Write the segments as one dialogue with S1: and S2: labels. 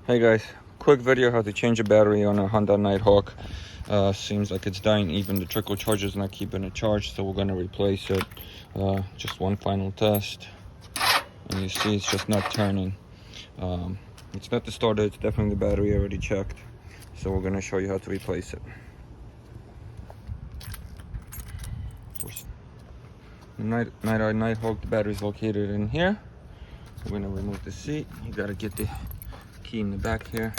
S1: Hey guys, quick video how to change a battery on a Honda Nighthawk. Seems like it's dying, even the trickle charger is not keeping it charged, so we're gonna replace it. Just one final test, and you see it's just not turning. It's not the starter, it's definitely the battery. I already checked, so we're gonna show you how to replace it. The Nighthawk, the battery is located in here. We're gonna remove the seat. You gotta get the key in the back here,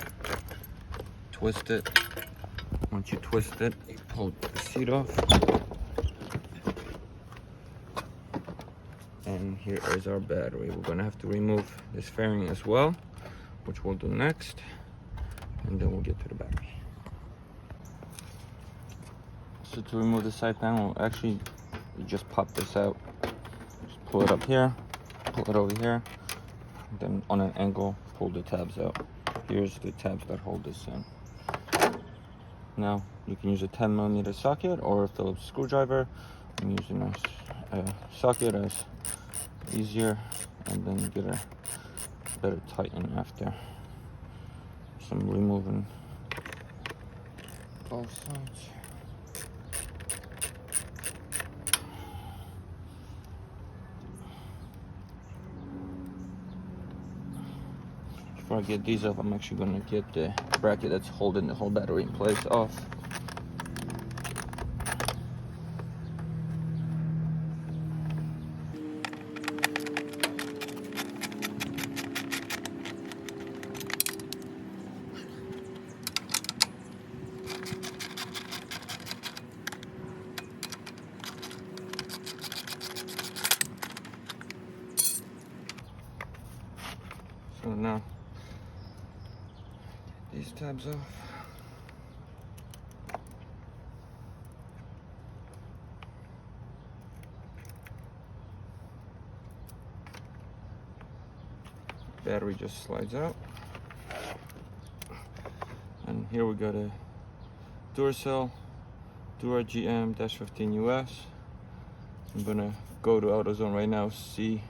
S1: twist it. Once you twist it, you pull the seat off, and here is our battery. We're gonna have to remove this fairing as well, which we'll do next, and then we'll get to the battery. So to remove the side panel, actually you just pop this out, just pull it up here, pull it over here, and then on an angle pull the tabs out. Here's the tabs that hold this in. Now you can use a 10mm socket or a Phillips screwdriver. I'm using a socket as easier, and then you get a better tighten after. So I'm removing both sides. Before I get these off, I'm actually going to get the bracket that's holding the whole battery in place off. So now, these tabs off. Battery just slides out. And here we got a Duracell Dura GM-15 US. I'm gonna go to AutoZone right now, see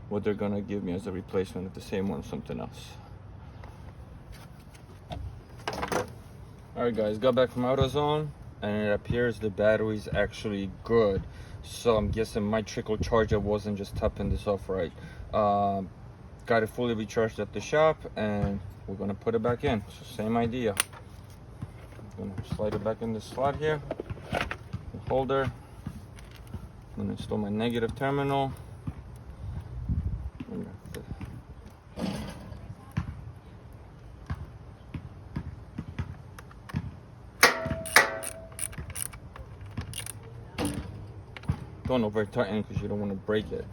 S1: what they're gonna give me as a replacement, if the same one or something else. Alright guys, got back from AutoZone, and it appears the battery's actually good. So I'm guessing my trickle charger wasn't just topping this off right. Got it fully recharged at the shop, and we're gonna put it back in. So same idea. I'm gonna slide it back in the slot here, the holder. I'm gonna install my negative terminal. Don't over tighten because you don't want to break it,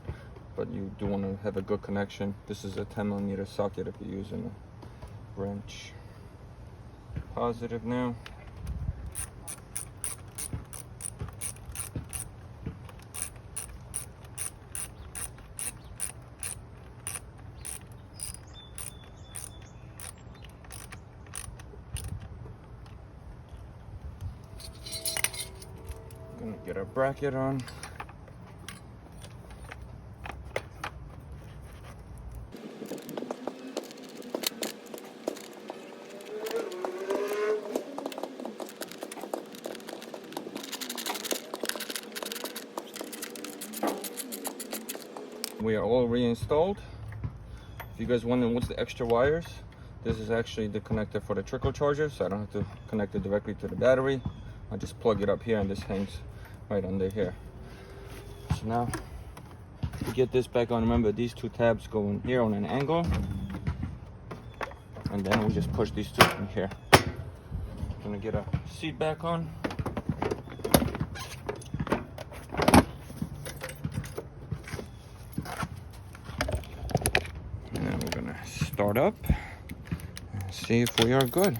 S1: but you do want to have a good connection. This is a 10mm socket if you're using a wrench. Positive now. Gonna get our bracket on. We are all reinstalled. If you guys wondering what's the extra wires, this is actually the connector for the trickle charger, so I don't have to connect it directly to the battery. I just plug it up here, and this hangs right under here. So now to get this back on, remember these two tabs go in here on an angle, and then we just push these two in here. I'm gonna get our seat back on. Start up and see if we are good.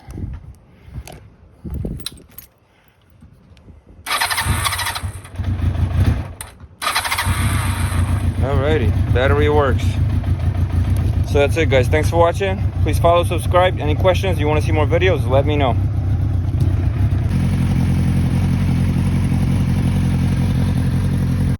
S1: Alrighty, battery works. So that's it guys, thanks for watching. Please follow, subscribe. Any questions, you want to see more videos, let me know.